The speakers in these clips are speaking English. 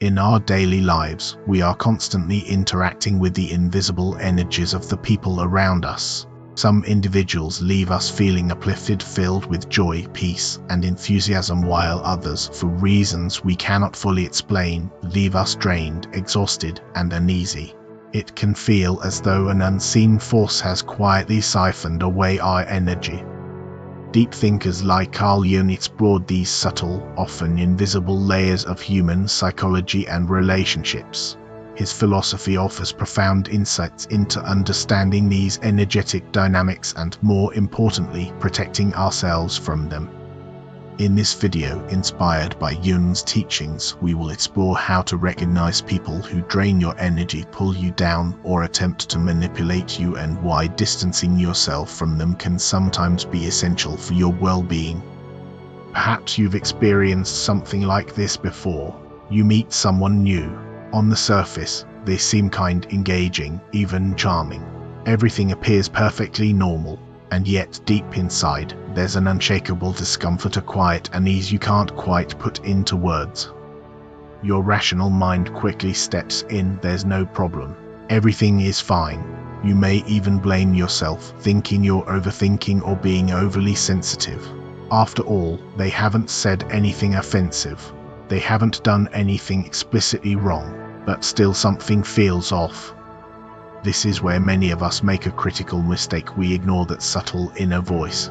In our daily lives, we are constantly interacting with the invisible energies of the people around us. Some individuals leave us feeling uplifted, filled with joy, peace, and enthusiasm, while others, for reasons we cannot fully explain, leave us drained, exhausted, and uneasy. It can feel as though an unseen force has quietly siphoned away our energy. Deep thinkers like Carl Jung explored these subtle, often invisible layers of human psychology and relationships. His philosophy offers profound insights into understanding these energetic dynamics and, more importantly, protecting ourselves from them. In this video, inspired by Jung's teachings, we will explore how to recognize people who drain your energy, pull you down, or attempt to manipulate you, and why distancing yourself from them can sometimes be essential for your well-being. Perhaps you've experienced something like this before. You meet someone new. On the surface, they seem kind, engaging, even charming. Everything appears perfectly normal. And yet, deep inside, there's an unshakable discomfort, a quiet unease you can't quite put into words. Your rational mind quickly steps in. There's no problem. Everything is fine. You may even blame yourself, thinking you're overthinking or being overly sensitive. After all, they haven't said anything offensive. They haven't done anything explicitly wrong, but still something feels off. This is where many of us make a critical mistake. We ignore that subtle inner voice.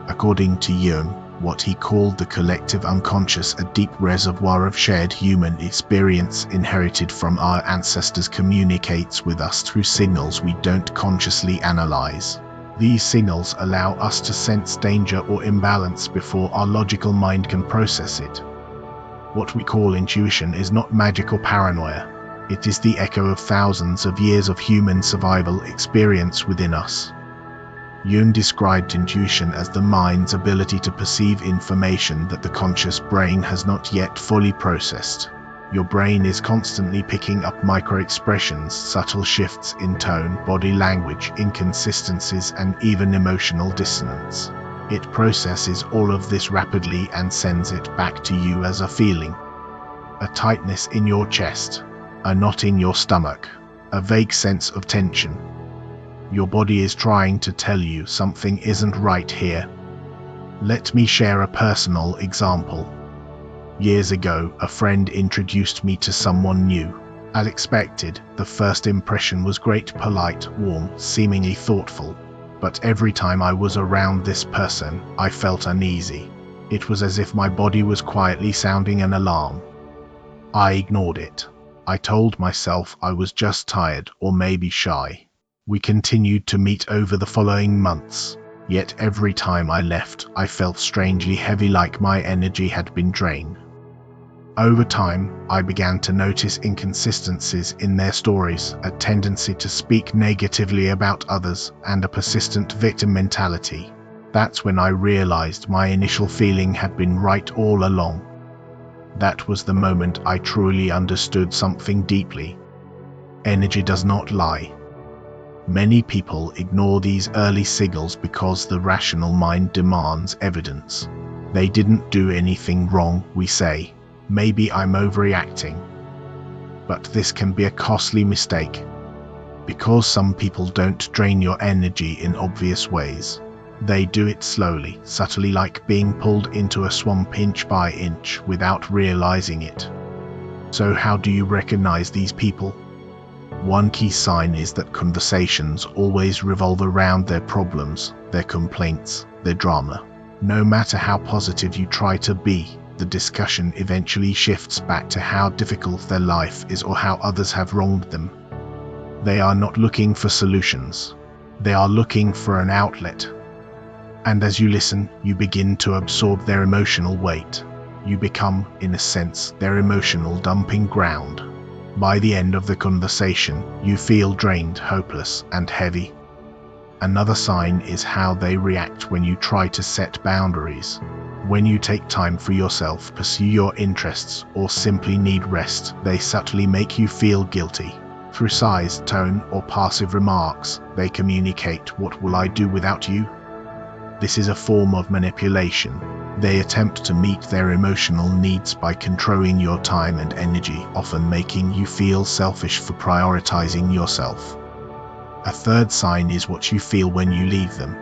According to Jung, what he called the collective unconscious, a deep reservoir of shared human experience inherited from our ancestors, communicates with us through signals we don't consciously analyze. These signals allow us to sense danger or imbalance before our logical mind can process it. What we call intuition is not magic or paranoia. It is the echo of thousands of years of human survival experience within us. Jung described intuition as the mind's ability to perceive information that the conscious brain has not yet fully processed. Your brain is constantly picking up micro-expressions, subtle shifts in tone, body language, inconsistencies, and even emotional dissonance. It processes all of this rapidly and sends it back to you as a feeling. A tightness in your chest. A knot in your stomach, a vague sense of tension. Your body is trying to tell you something isn't right here. Let me share a personal example. Years ago, a friend introduced me to someone new. As expected, the first impression was great, polite, warm, seemingly thoughtful. But every time I was around this person, I felt uneasy. It was as if my body was quietly sounding an alarm. I ignored it. I told myself I was just tired or maybe shy. We continued to meet over the following months, yet every time I left, I felt strangely heavy, like my energy had been drained. Over time, I began to notice inconsistencies in their stories, a tendency to speak negatively about others, and a persistent victim mentality. That's when I realized my initial feeling had been right all along. That was the moment I truly understood something deeply. Energy does not lie. Many people ignore these early signals because the rational mind demands evidence. They didn't do anything wrong, we say. Maybe I'm overreacting. But this can be a costly mistake. Because some people don't drain your energy in obvious ways. They do it slowly, subtly, like being pulled into a swamp inch by inch without realizing it. So how do you recognize these people? One key sign is that conversations always revolve around their problems, their complaints, their drama. No matter how positive you try to be, the discussion eventually shifts back to how difficult their life is or how others have wronged them. They are not looking for solutions. They are looking for an outlet. And as you listen, you begin to absorb their emotional weight. You become, in a sense, their emotional dumping ground. By the end of the conversation, you feel drained, hopeless, and heavy. Another sign is how they react when you try to set boundaries. When you take time for yourself, pursue your interests, or simply need rest, they subtly make you feel guilty. Through size, tone, or passive remarks, they communicate, "What will I do without you?" This is a form of manipulation. They attempt to meet their emotional needs by controlling your time and energy, often making you feel selfish for prioritizing yourself. A third sign is what you feel when you leave them.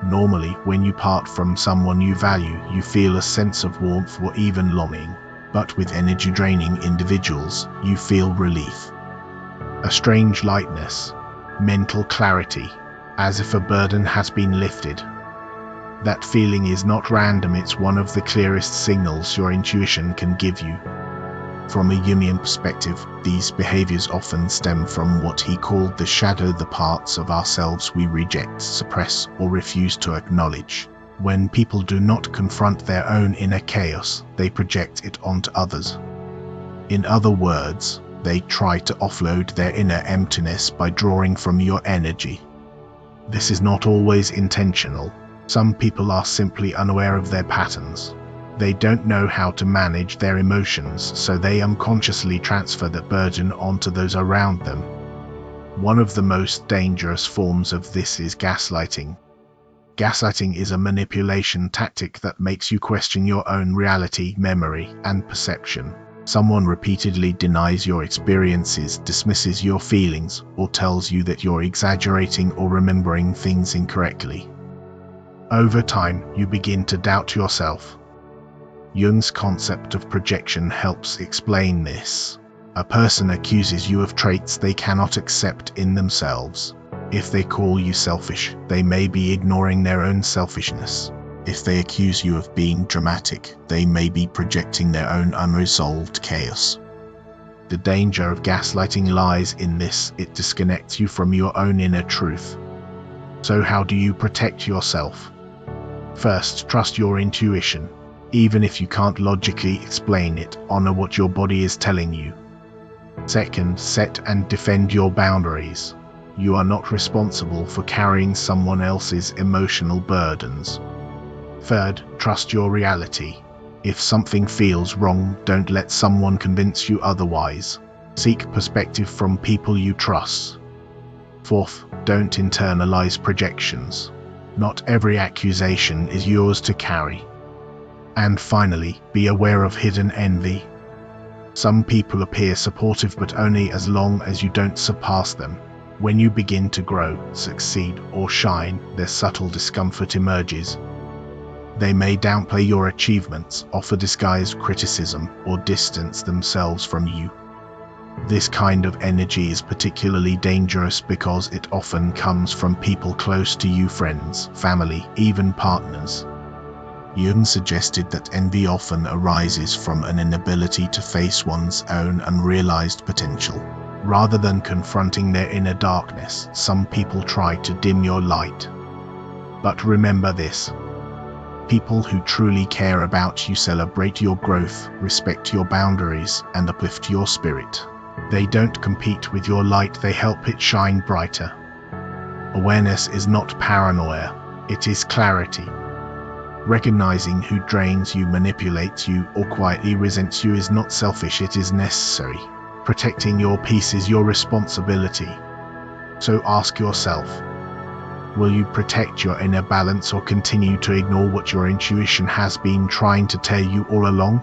Normally, when you part from someone you value, you feel a sense of warmth or even longing. But with energy-draining individuals, you feel relief. A strange lightness, mental clarity, as if a burden has been lifted. That feeling is not random, it's one of the clearest signals your intuition can give you. From a Jungian perspective, these behaviors often stem from what he called the shadow, the parts of ourselves we reject, suppress, or refuse to acknowledge. When people do not confront their own inner chaos, they project it onto others. In other words, they try to offload their inner emptiness by drawing from your energy. This is not always intentional. Some people are simply unaware of their patterns. They don't know how to manage their emotions, so they unconsciously transfer that burden onto those around them. One of the most dangerous forms of this is gaslighting. Gaslighting is a manipulation tactic that makes you question your own reality, memory, and perception. Someone repeatedly denies your experiences, dismisses your feelings, or tells you that you're exaggerating or remembering things incorrectly. Over time, you begin to doubt yourself. Jung's concept of projection helps explain this. A person accuses you of traits they cannot accept in themselves. If they call you selfish, they may be ignoring their own selfishness. If they accuse you of being dramatic, they may be projecting their own unresolved chaos. The danger of gaslighting lies in this: it disconnects you from your own inner truth. So how do you protect yourself? First, trust your intuition. Even if you can't logically explain it, honor what your body is telling you. Second, set and defend your boundaries. You are not responsible for carrying someone else's emotional burdens. Third, trust your reality. If something feels wrong, don't let someone convince you otherwise. Seek perspective from people you trust. Fourth, don't internalize projections. Not every accusation is yours to carry. And finally, be aware of hidden envy. Some people appear supportive, but only as long as you don't surpass them. When you begin to grow, succeed, or shine, their subtle discomfort emerges. They may downplay your achievements, offer disguised criticism, or distance themselves from you. This kind of energy is particularly dangerous because it often comes from people close to you, friends, family, even partners. Jung suggested that envy often arises from an inability to face one's own unrealized potential. Rather than confronting their inner darkness, some people try to dim your light. But remember this: people who truly care about you celebrate your growth, respect your boundaries, and uplift your spirit. They don't compete with your light, they help it shine brighter. Awareness is not paranoia, it is clarity. Recognizing who drains you, manipulates you, or quietly resents you is not selfish, it is necessary. Protecting your peace is your responsibility. So ask yourself, will you protect your inner balance or continue to ignore what your intuition has been trying to tell you all along?